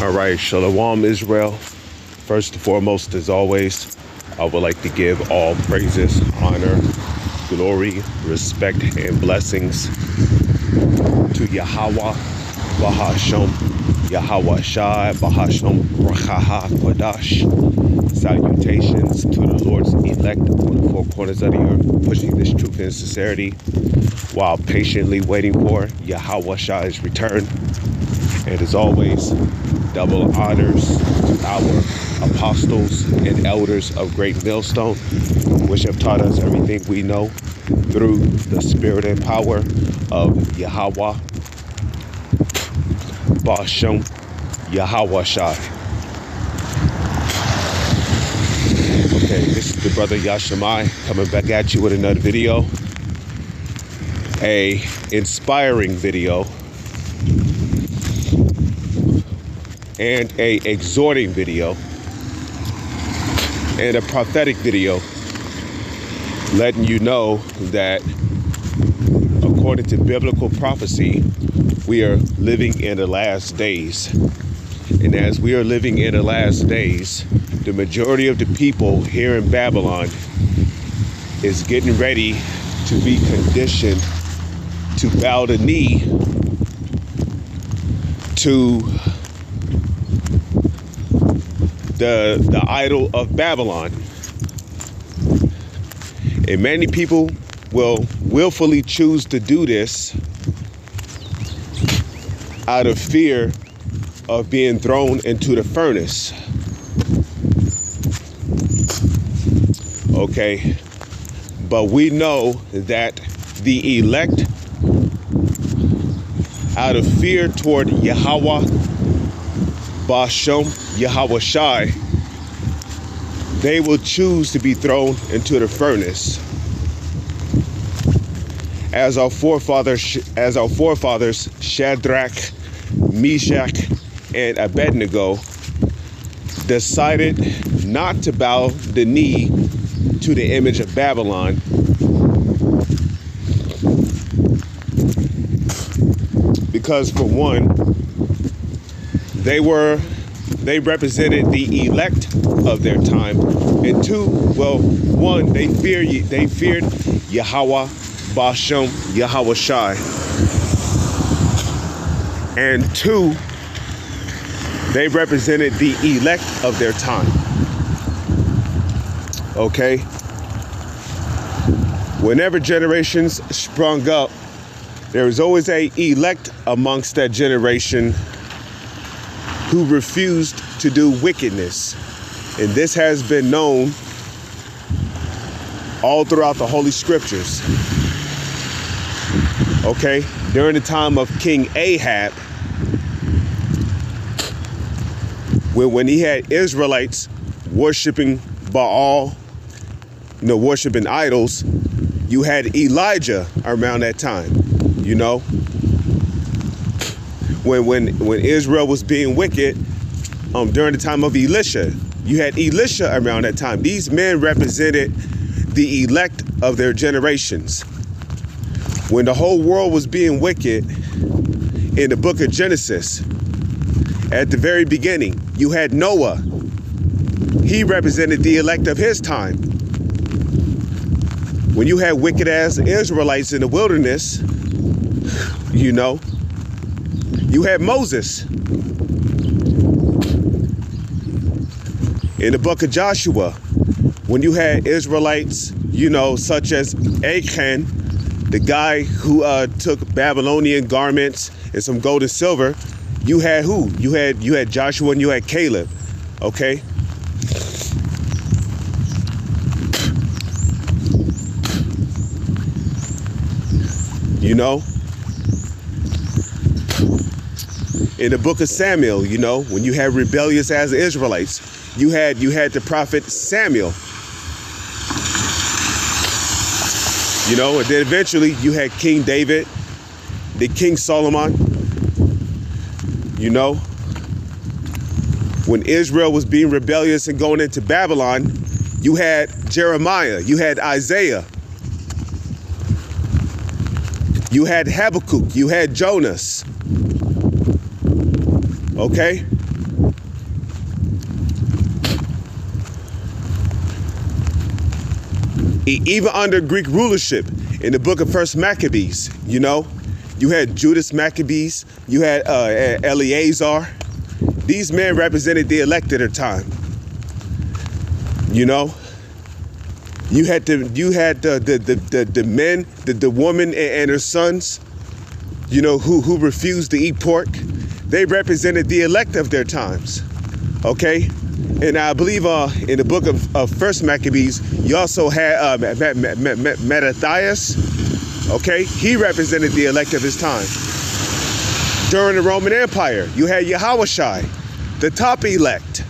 All right, Shalom Israel. First and foremost, as always, I would like to give all praises, honor, glory, respect, and blessings to Yahweh, Bahasham, Yahweh Shai, Bahasham, Rachaha Kodash. Salutations to the Lord's elect on the four corners of the earth, pushing this truth and sincerity while patiently waiting for Yahweh Shai's return. And as always, double honors to our apostles and elders of Great Millstone, which have taught us everything we know through the spirit and power of Yahweh, Bashem, Yahweh Shai. Okay, this is the brother Yashamai coming back at you with another video. A inspiring video and a exhorting video and a prophetic video, letting you know that according to biblical prophecy, we are living in the last days. And as we are living in the last days, the majority of the people here in Babylon is getting ready to be conditioned to bow the knee to the idol of Babylon. And many people will willfully choose to do this out of fear of being thrown into the furnace. Okay, but we know that the elect, out of fear toward Yahweh, Bashem, Yahweh Shai, they will choose to be thrown into the furnace. As our forefathers Shadrach, Meshach, and Abednego decided not to bow the knee to the image of Babylon, because for one, they represented the elect of their time, and two, well, one, they feared Yahweh, Bashem, Yahweh Shai, and two, they represented the elect of their time. Okay? Whenever generations sprung up, there was always an elect amongst that generation who refused to do wickedness. And this has been known all throughout the Holy Scriptures. Okay? During the time of King Ahab, when he had Israelites worshiping Baal, worshiping idols, you had Elijah around that time, When Israel was being wicked, during the time of Elisha, you had Elisha around that time. These men represented the elect of their generations. When the whole world was being wicked, in the book of Genesis, at the very beginning, you had Noah. He represented the elect of his time. When you had wicked ass Israelites in the wilderness, you had Moses. In the book of Joshua, when you had Israelites, such as Achan, the guy who took Babylonian garments and some gold and silver, you had who? You had Joshua and you had Caleb. Okay? In the book of Samuel, when you had rebellious as Israelites, you had the prophet Samuel. And then eventually you had King David, the King Solomon. When Israel was being rebellious and going into Babylon, you had Jeremiah, you had Isaiah, you had Habakkuk, you had Jonas. Okay? Even under Greek rulership, in the book of First Maccabees, you know, you had Judas Maccabees, you had Eleazar. These men represented the elect at their time. You know, you had the men, the woman and her sons, you know, who refused to eat pork. They represented the elect of their times. Okay. And I believe in the book of First Maccabees, you also had Mattathias. Okay, he represented the elect of his time. During the Roman Empire, you had Yahushai, the top elect.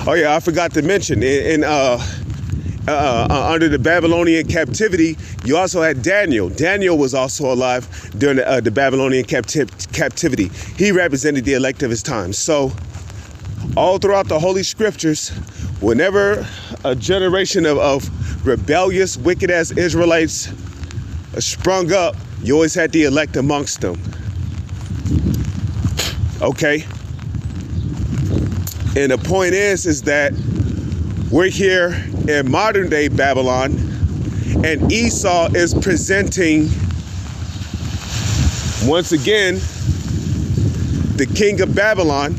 Oh yeah, I forgot to mention, under the Babylonian captivity, you also had Daniel. Daniel was also alive during the Babylonian captivity. He represented the elect of his time. So all throughout the Holy Scriptures, whenever a generation of rebellious, wicked-ass Israelites sprung up, you always had the elect amongst them. Okay? And the point is that we're here in modern day Babylon, and Esau is presenting, once again, the king of Babylon,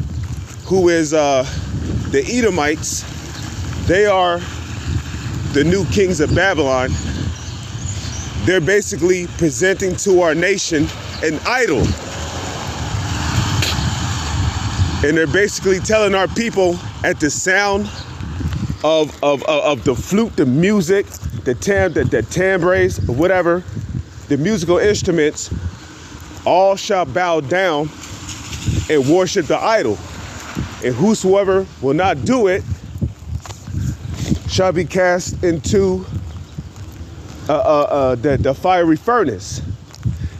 who is the Edomites. They are the new kings of Babylon. They're basically presenting to our nation an idol. And they're basically telling our people at the sound of the flute, the music, the timbres, whatever, the musical instruments, all shall bow down and worship the idol. And whosoever will not do it shall be cast into the fiery furnace.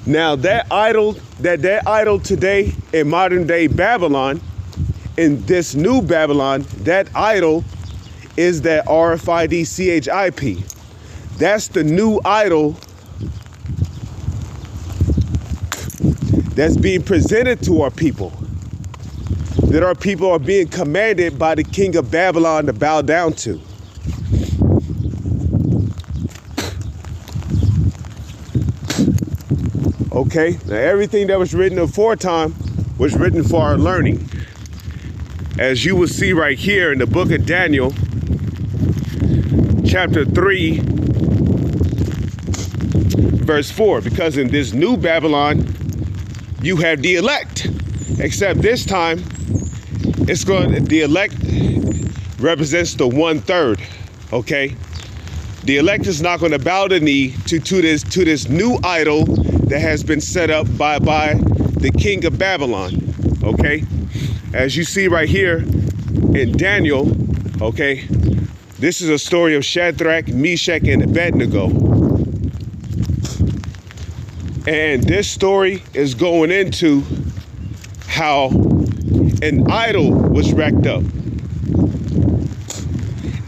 Now that idol today in modern day Babylon, in this new Babylon, that idol is that RFID CHIP. That's the new idol that's being presented to our people, that our people are being commanded by the king of Babylon to bow down to. Okay, now everything that was written aforetime was written for our learning. As you will see right here in the book of Daniel, chapter 3, verse 4, because in this new Babylon, you have the elect, except this time, the elect represents the 1/3, okay? The elect is not going to bow the knee to this new idol that has been set up by the king of Babylon, okay? As you see right here in Daniel, okay, this is a story of Shadrach, Meshach, and Abednego. And this story is going into how an idol was racked up.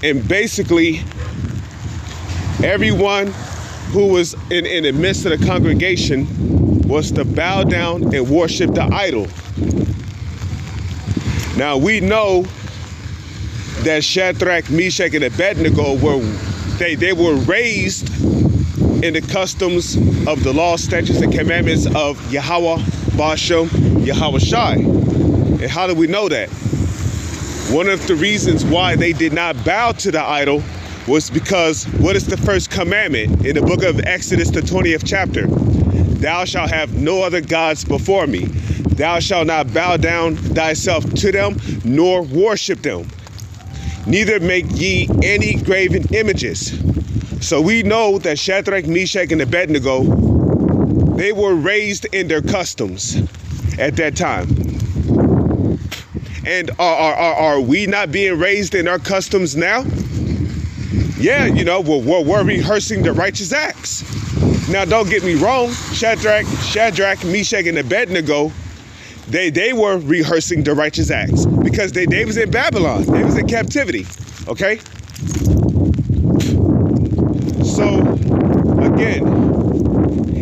And basically, everyone who was in the midst of the congregation was to bow down and worship the idol. Now we know that Shadrach, Meshach, and Abednego were raised in the customs of the law, statutes, and commandments of Yahweh, Bashem, Yahushai. And how do we know that? One of the reasons why they did not bow to the idol was because what is the first commandment in the book of Exodus, the 20th chapter? Thou shalt have no other gods before me. Thou shalt not bow down thyself to them, nor worship them. Neither make ye any graven images. So we know that Shadrach, Meshach, and Abednego, they were raised in their customs at that time. And are we not being raised in our customs now? Yeah, you know, we're rehearsing the righteous acts. Now, don't get me wrong, Shadrach, Meshach, and Abednego, they were rehearsing the righteous acts because they was in Babylon. They was in captivity, okay? So, again,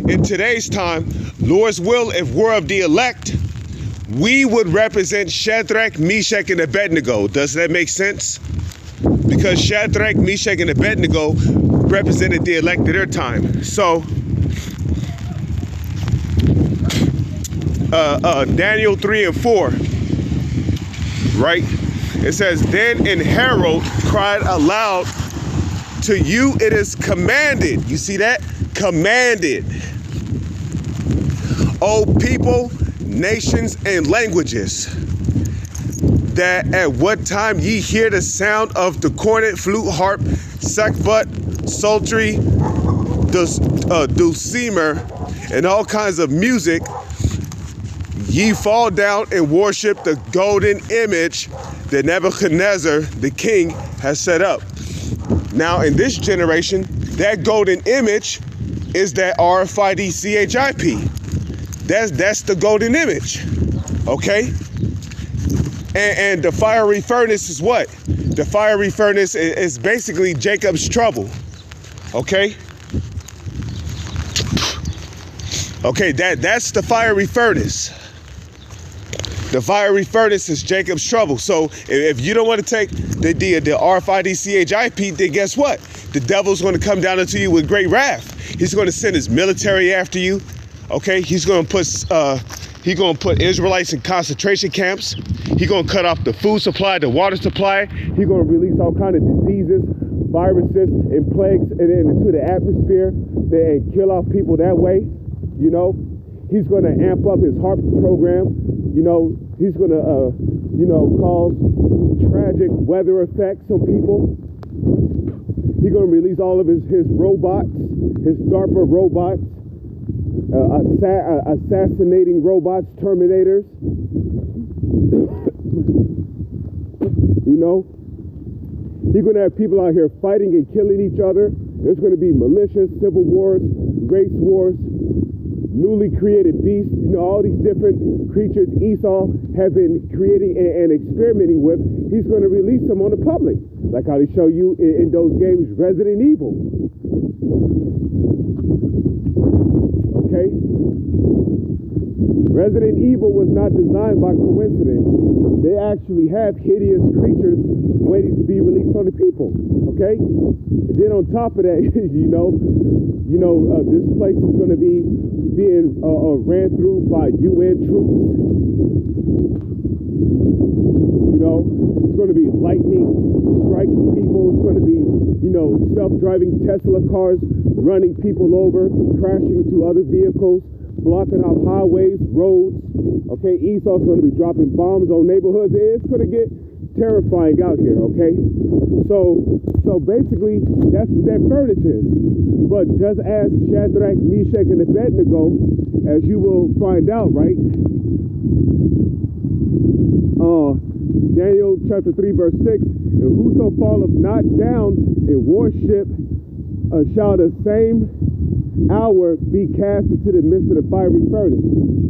in today's time, Lord's will, if we're of the elect, we would represent Shadrach, Meshach, and Abednego. Does that make sense? Because Shadrach, Meshach, and Abednego represented the elect of their time. So, Daniel 3 and 4, right? It says, then in Herod cried aloud, to you it is commanded. You see that? Commanded. O people, nations, and languages, that at what time ye hear the sound of the cornet, flute, harp, sackbut, psaltery, dulcimer, and all kinds of music, ye fall down and worship the golden image that Nebuchadnezzar, the king, has set up. Now, in this generation, that golden image is that RFID CHIP. That's the golden image, okay? And the fiery furnace is what? The fiery furnace is basically Jacob's trouble, okay? Okay, that's the fiery furnace. The fiery furnace is Jacob's trouble. So if you don't want to take the RFID CHIP, then guess what? The devil's going to come down into you with great wrath. He's going to send his military after you. Okay, he's going to put Israelites in concentration camps. He's going to cut off the food supply, the water supply. He's going to release all kinds of diseases, viruses, and plagues into the atmosphere and kill off people that way. You know, he's going to amp up his HARP program. You know, he's going to, cause tragic weather effects on people. He's going to release all of his robots, his DARPA robots, assassinating robots, Terminators. You know, he's going to have people out here fighting and killing each other. There's going to be militias, civil wars, race wars, newly created beasts, you know, all these different creatures Esau have been creating and experimenting with. He's going to release them on the public, like how they show you in those games, Resident Evil. Okay? Resident Evil was not designed by coincidence. They actually have hideous creatures waiting to be released on the people. Okay? And then on top of that, this place is going to be being ran through by UN troops. You know, it's going to be lightning striking people. It's going to be, self-driving Tesla cars running people over, crashing into other vehicles, blocking off highways, roads. Okay, Esau's going to be dropping bombs on neighborhoods. It's going to get terrifying out here, okay? So basically, that's what that furnace is. But just as Shadrach, Meshach, and Abednego, as you will find out, right? Daniel chapter 3, verse 6, and whoso falleth not down and worship shall the same hour be cast into the midst of the fiery furnace.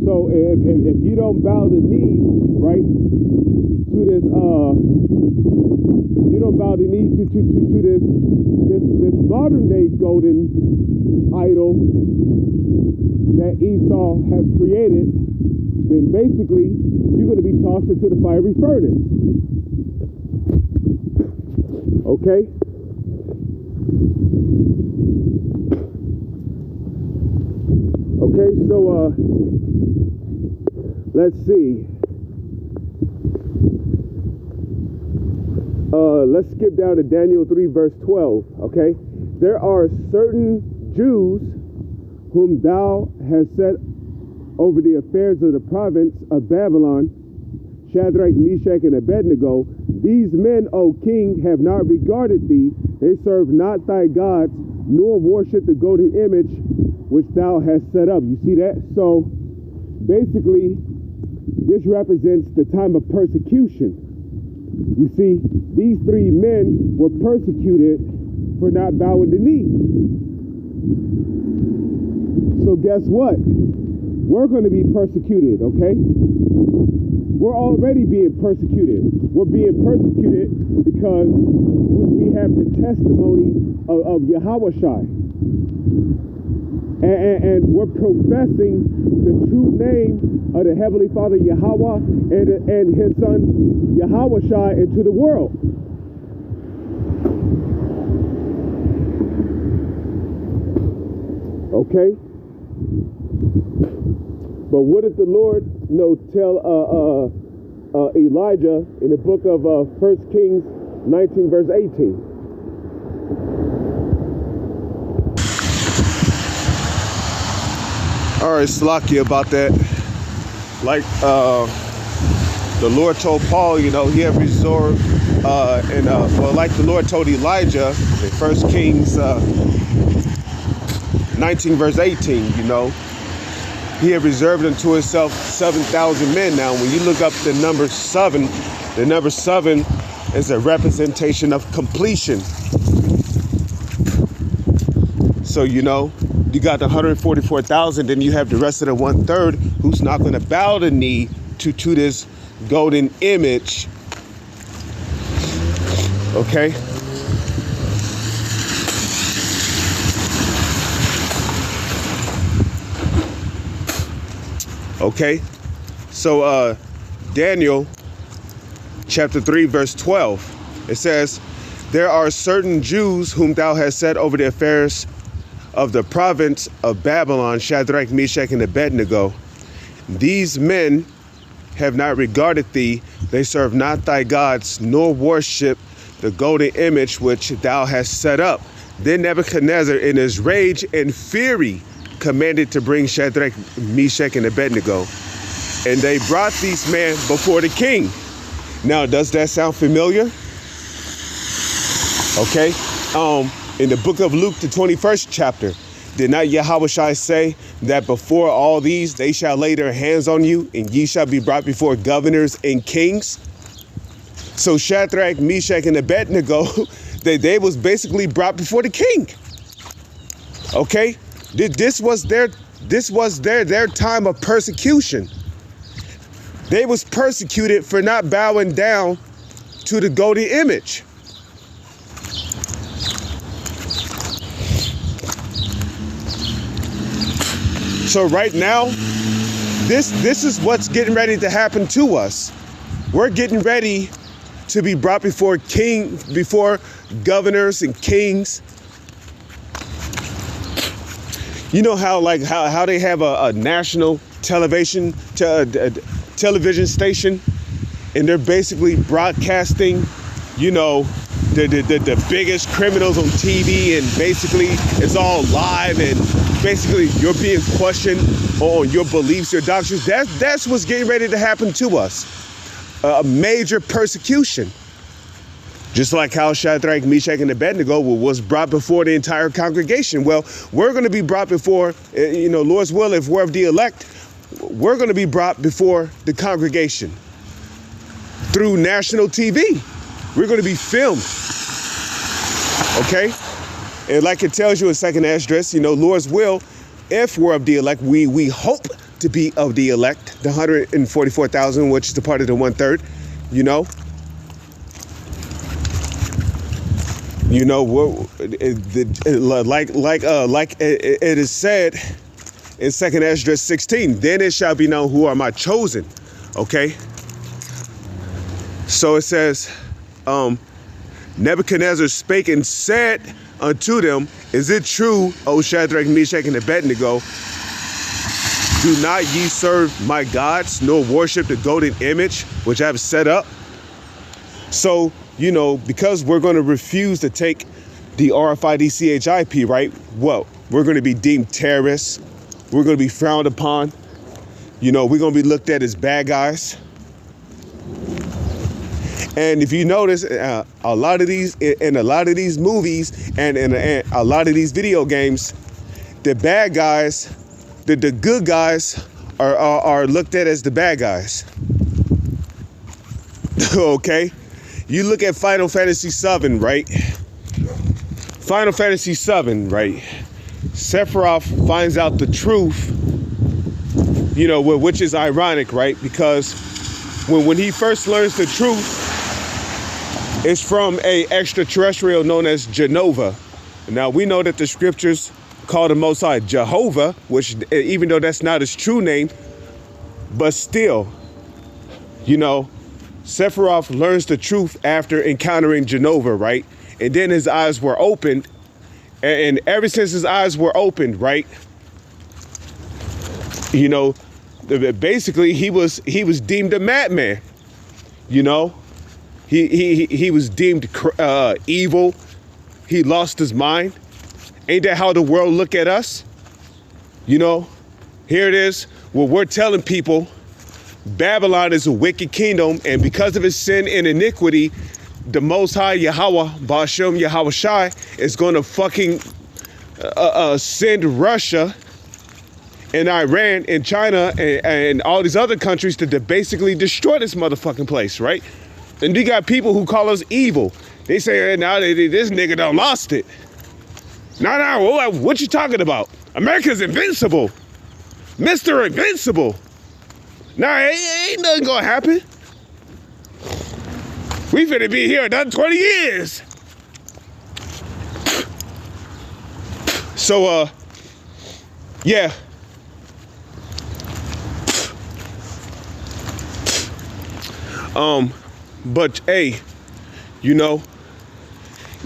So if you don't bow the knee, right, to this, if you don't bow the knee to this modern day golden idol that Esau has created, then basically you're going to be tossed into the fiery furnace. Okay? Okay, so let's see. Let's skip down to Daniel 3, verse 12. Okay? There are certain Jews whom thou hast set over the affairs of the province of Babylon, Shadrach, Meshach, and Abednego. These men, O king, have not regarded thee. They serve not thy gods, nor worship the golden image which thou hast set up. You see that? So basically, this represents the time of persecution. You see, these three men were persecuted for not bowing the knee. So guess what? We're going to be persecuted, okay? We're already being persecuted. We're being persecuted because we have the testimony of Yahushua. and we're professing the true name of the Heavenly Father Yahweh and his son Yahushua into the world. Okay? But what did the Lord, tell Elijah in the book of 1 Kings 19 verse 18? All right, Slakia, about that. Like the Lord told Paul, he had reserved, like the Lord told Elijah in 1 Kings 19 verse 18, he had reserved unto himself 7,000 men. Now, when you look up the number seven is a representation of completion. So, you got the 144,000, then you have the rest of the 1/3 who's not going to bow the knee to this golden image. Okay? Okay? So, Daniel chapter 3 verse 12, it says, there are certain Jews whom thou hast set over the affairs of the province of Babylon, Shadrach, Meshach, and Abednego. These men have not regarded thee. They serve not thy gods, nor worship the golden image which thou hast set up. Then Nebuchadnezzar, in his rage and fury, commanded to bring Shadrach, Meshach, and Abednego. And they brought these men before the king. Now, does that sound familiar? Okay. In the book of Luke, the 21st chapter, did not Yahushua say that before all these they shall lay their hands on you, and ye shall be brought before governors and kings? So Shadrach, Meshach, and Abednego, they was basically brought before the king. Okay, this was their time of persecution. They was persecuted for not bowing down to the golden image. So right now, this is what's getting ready to happen to us. We're getting ready to be brought before governors and kings. You know how they have a national television station, and they're basically broadcasting, the biggest criminals on TV, and basically it's all live, and basically you're being questioned on your beliefs, your doctrines. That's what's getting ready to happen to us. A major persecution. Just like how Shadrach, Meshach, and Abednego was brought before the entire congregation. Well, we're going to be brought before, Lord's will, if we're of the elect, we're going to be brought before the congregation through national TV. We're going to be filmed. Okay? And like it tells you in 2nd Esdras, Lord's will, if we're of the elect, we hope to be of the elect, the 144,000, which is the part of the 1/3, like it is said in 2nd Esdras 16, then it shall be known who are my chosen. Okay? So it says, Nebuchadnezzar spake and said unto them, is it true, O Shadrach, Meshach, and Abednego, do not ye serve my gods, nor worship the golden image which I have set up? So, because we're going to refuse to take the RFID CHIP, right? Well, we're going to be deemed terrorists. We're going to be frowned upon. We're going to be looked at as bad guys. And if you notice, a lot of these movies and a lot of these video games, the bad guys, the good guys are looked at as the bad guys. Okay? You look at Final Fantasy VII, right? Final Fantasy VII, right? Sephiroth finds out the truth, which is ironic, right? Because when he first learns the truth, it's from a extraterrestrial known as Genova. Now, we know that the scriptures call the Most High Jehovah, which even though that's not his true name, but still, you know, Sephiroth learns the truth after encountering Jehovah, right? And then his eyes were opened. And ever since his eyes were opened, right? You know, basically he was deemed a madman. You know, he was deemed evil. He lost his mind. Ain't that how the world look at us? You know, here it is. Well, we're telling people Babylon is a wicked kingdom, and because of his sin and iniquity, the Most High Yahweh, Ba'ashem Yahweh Shai, is going to fucking send Russia and Iran and China and all these other countries to basically destroy this motherfucking place, right? And you got people who call us evil. They say, hey, now this nigga done lost it. No, what you talking about? America's invincible. Mr. Invincible. Nah, ain't nothing gonna happen. We finna be here another 20 years. So, yeah. But hey, you know,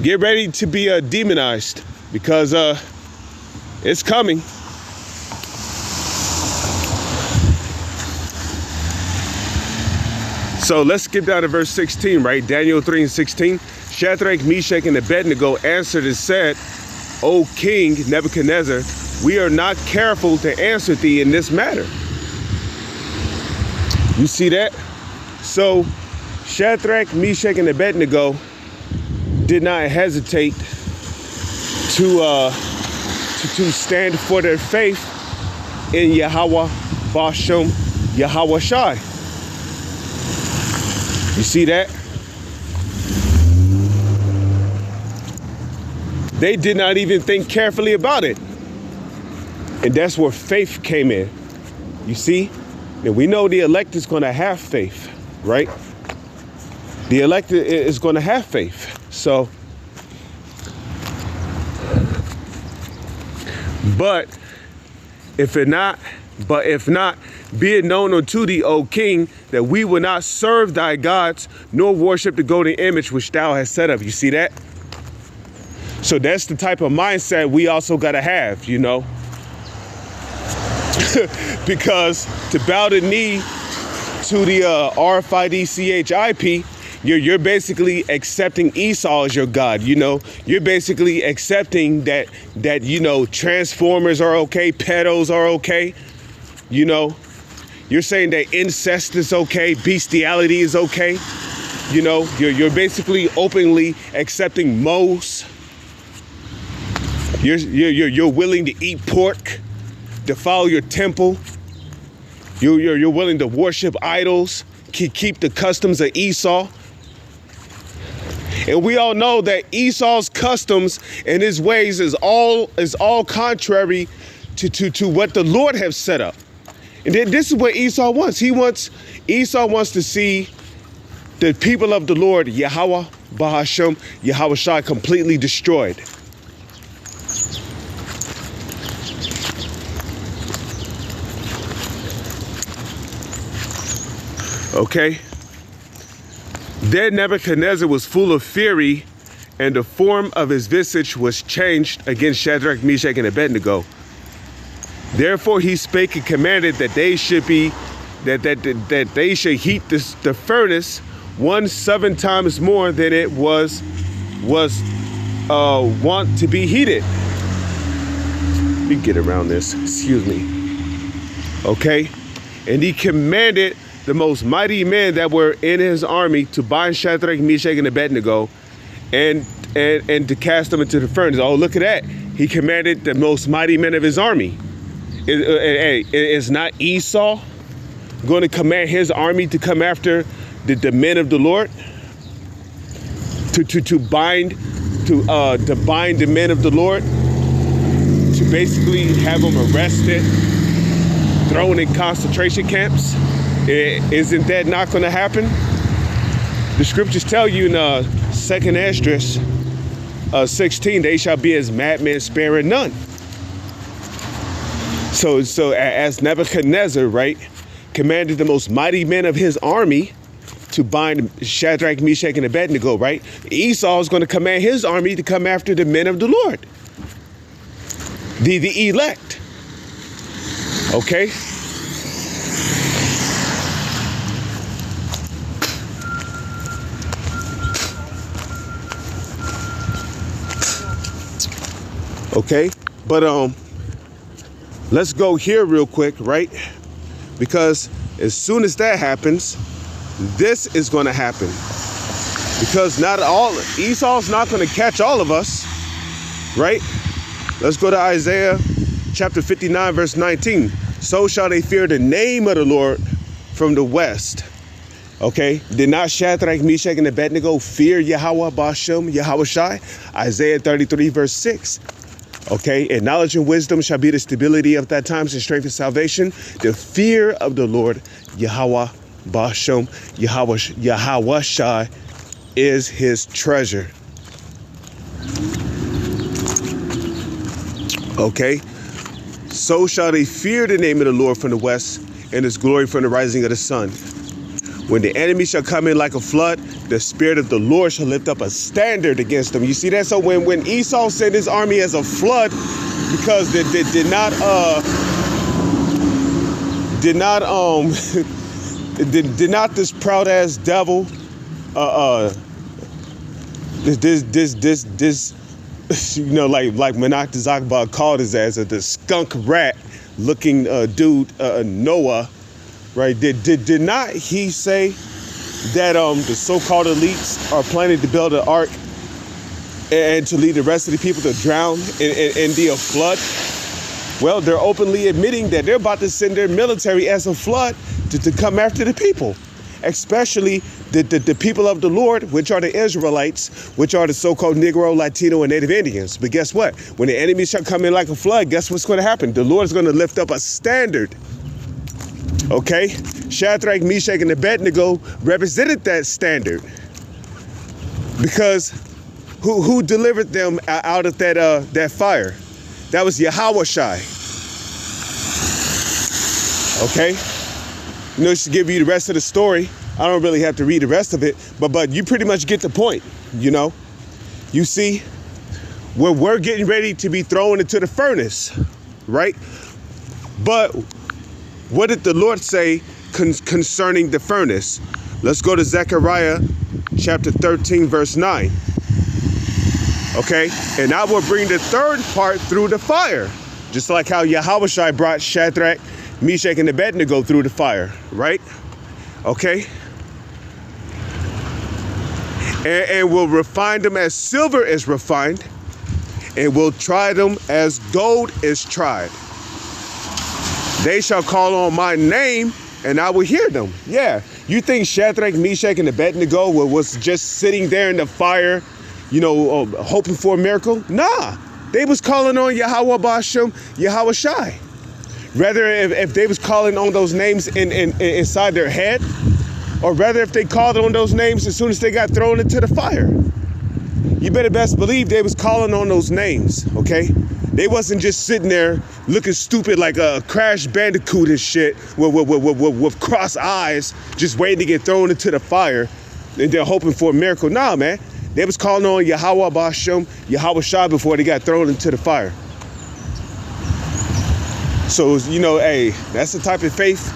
get ready to be demonized because it's coming. So let's skip down to verse 16, right? Daniel 3:16. Shadrach, Meshach, and Abednego answered and said, O King Nebuchadnezzar, we are not careful to answer thee in this matter. You see that? So Shadrach, Meshach, and Abednego did not hesitate to stand for their faith in Yahweh, Ba'ashem, Yahweh Shai. You see that? They did not even think carefully about it. And that's where faith came in. You see? And we know the elect is going to have faith, right? The elect is going to have faith. So, but if not, be it known unto thee, O king, that we will not serve thy gods, nor worship the golden image which thou hast set up. You see that? So that's the type of mindset we also got to have, you know. Because to bow the knee to the RFID CHIP, you're basically accepting Esau as your God, you know. You're basically accepting that you know, Transformers are okay, pedos are okay, you know. You're saying that incest is okay, bestiality is okay. You know, you're basically openly accepting Mos. You're willing to eat pork, defile your temple. You're willing to worship idols, keep the customs of Esau. And we all know that Esau's customs and his ways is all contrary to what the Lord has set up. And then this is what Esau wants. Esau wants to see the people of the Lord, Yahweh, Ba'ashem, Yahweh Shai, completely destroyed. Okay. Then Nebuchadnezzar was full of fury, and the form of his visage was changed against Shadrach, Meshach, and Abednego. Therefore he spake and commanded that they should be that they should heat the furnace 7 times more than it was wont to be heated. Let me get around this. Excuse me. Okay, and he commanded the most mighty men that were in his army to bind Shadrach, Meshach, and Abednego, and to cast them into the furnace. Oh, look at that! He commanded the most mighty men of his army. Is not Esau going to command his army to come after the men of the Lord, to bind the men of the Lord, to basically have them arrested, thrown in concentration camps? Isn't that not going to happen? The scriptures tell you in 2nd Esdras 16, they shall be as madmen, sparing none. So as Nebuchadnezzar, right, commanded the most mighty men of his army to bind Shadrach, Meshach, and Abednego, right? Esau is going to command his army to come after the men of the Lord, the elect. Okay. Okay, but let's go here real quick, right? Because as soon as that happens, this is going to happen. Because not all, Esau's not going to catch all of us, right? Let's go to Isaiah chapter 59, verse 19. So shall they fear the name of the Lord from the west. Okay, did not Shadrach, Meshach, and Abednego fear Yahweh, Bashem, Yahweh Shai? Isaiah 33, verse 6. Okay, and knowledge and wisdom shall be the stability of that times and strength of salvation. The fear of the Lord, Yahweh, Bashem, Yahweh Shai, is his treasure. Okay, so shall they fear the name of the Lord from the west, and his glory from the rising of the sun. When the enemy shall come in like a flood, the Spirit of the Lord shall lift up a standard against them. You see that? So when Esau sent his army as a flood, because they did not this proud ass devil, this you know, like Manak Zakba called his ass the skunk rat looking dude, Noah. Right? Did not he say that the so-called elites are planning to build an ark and to lead the rest of the people to drown in the flood? Well, they're openly admitting that they're about to send their military as a flood to come after the people, especially the people of the Lord, which are the Israelites, which are the so-called Negro, Latino, and Native Indians. But guess what? When the enemy shall come in like a flood, guess what's going to happen? The Lord is going to lift up a standard. Okay, Shadrach, Meshach, and Abednego represented that standard, because who delivered them out of that fire? That was Yahweh Shai. Okay, you know, just to give you the rest of the story. I don't really have to read the rest of it, but you pretty much get the point. You know, you see, when we're getting ready to be thrown into the furnace, right? But what did the Lord say concerning the furnace? Let's go to Zechariah chapter 13, verse 9. Okay, and I will bring the third part through the fire, just like how Yahweh Shai brought Shadrach, Meshach, and Abednego through the fire, right? Okay. And will refine them as silver is refined, and will try them as gold is tried. They shall call on my name, and I will hear them. Yeah, you think Shadrach, Meshach, and Abednego was just sitting there in the fire, you know, hoping for a miracle? Nah, they was calling on Yahweh Bashem, Yahweh Shai. Rather, if they was calling on those names inside their head, or rather if they called on those names as soon as they got thrown into the fire. You better best believe they was calling on those names, okay? They wasn't just sitting there looking stupid like a Crash Bandicoot and shit with crossed eyes, just waiting to get thrown into the fire and they're hoping for a miracle. Nah, man. They was calling on Yahweh Bashem, Yahweh Shai before they got thrown into the fire. So, you know, hey, that's the type of faith.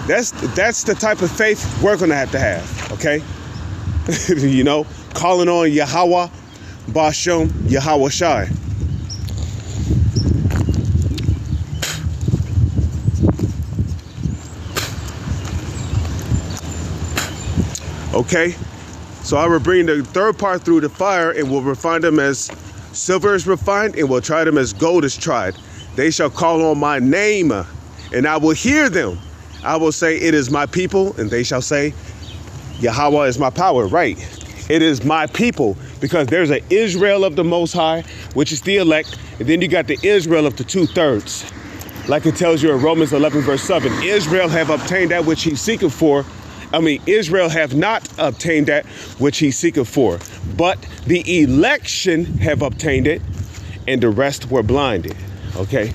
That's the type of faith we're going to have, okay? You know, calling on Yahweh Bashem, Yahweh Shai. Okay, so I will bring the third part through the fire, and will refine them as silver is refined, and will try them as gold is tried. They shall call on my name, and I will hear them. I will say, it is my people, and they shall say, Yahweh is my power. Right, it is my people, because there's an Israel of the Most High, which is the elect, and then you got the Israel of the 2/3. Like it tells you in Romans 11, verse 7, Israel have obtained that which he seeketh for. Israel have not obtained that which he seeketh for, but the election have obtained it, and the rest were blinded. Okay,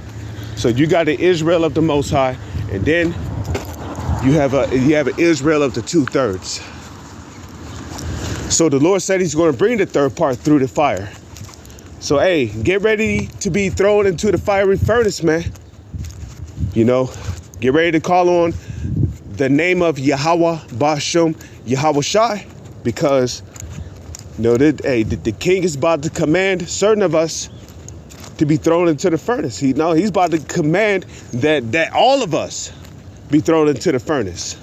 So you got the Israel of the Most High, and then you have an Israel of the 2/3. So the Lord said he's going to bring the third part through the fire. So, hey, get ready to be thrown into the fiery furnace, man. You know, get ready to call on the name of Yahweh Bashum Yahweh Shai, because you know that the king is about to command certain of us to be thrown into the furnace. He's about to command that all of us be thrown into the furnace.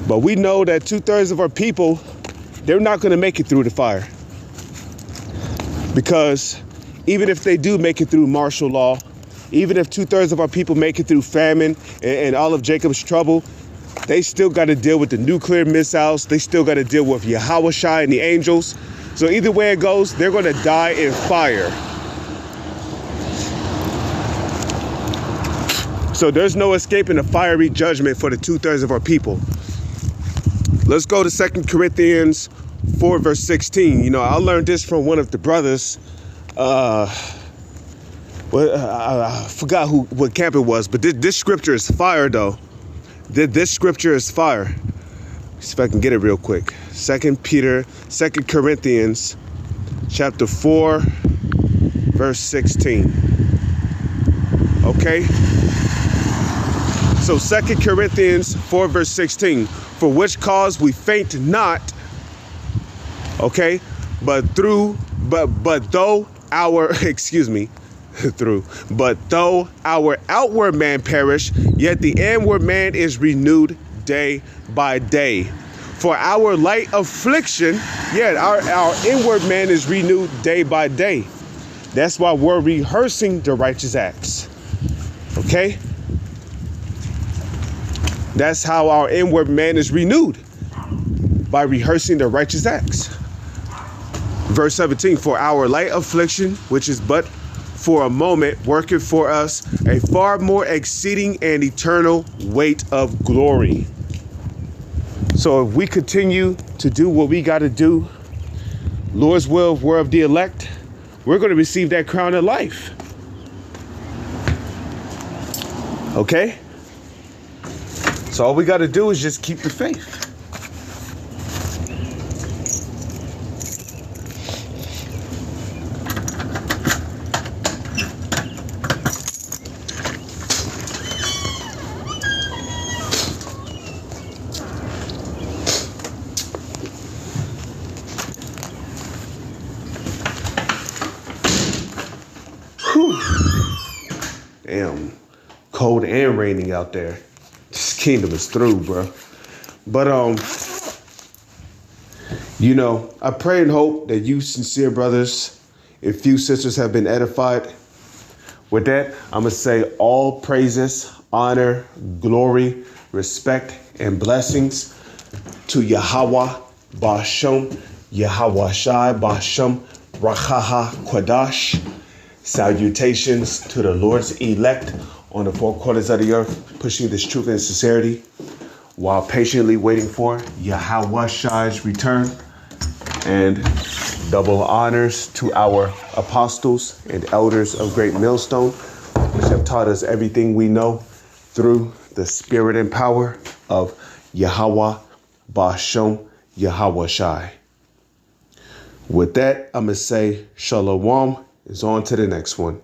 But we know that 2/3 of our people, they're not going to make it through the fire, because even if they do make it through martial law, even if 2/3 of our people make it through famine and all of Jacob's trouble, they still got to deal with the nuclear missiles. They still got to deal with Yahweh Shai and the angels. So either way it goes, they're going to die in fire. So there's no escaping the fiery judgment for the 2/3 of our people. Let's go to 2 Corinthians 4, verse 16. You know, I learned this from one of the brothers. I forgot what camp it was, but this scripture is fire, though. This scripture is fire. See if I can get it real quick. 2 Corinthians chapter 4, verse 16. Okay? So 2 Corinthians 4, verse 16. For which cause we faint not, okay? But though our outward man perish, yet the inward man is renewed day by day. For our light affliction, our inward man is renewed day by day. That's why we're rehearsing the righteous acts. Okay? That's how our inward man is renewed, by rehearsing the righteous acts. Verse 17, for our light affliction, which is but for a moment, worketh for us a far more exceeding and eternal weight of glory. So if we continue to do what we got to do, Lord's will, if we're of the elect, we're going to receive that crown of life. Okay? So all we got to do is just keep the faith. Whew. Damn, cold and raining out there. This kingdom is through, bro. But you know, I pray and hope that you sincere brothers and few sisters have been edified. With that, I'm gonna say all praises, honor, glory, respect, and blessings to Yahweh Bashum, Yahweh Shai Bashum, Rachaha Kwadash. Salutations to the Lord's elect on the four corners of the earth, pushing this truth and sincerity while patiently waiting for Yahweh Shai's return. And double honors to our apostles and elders of Great Millstone, which have taught us everything we know through the spirit and power of Yahweh Bashom Yahweh Shai. With that, I'm going to say shalom. Is on to the next one.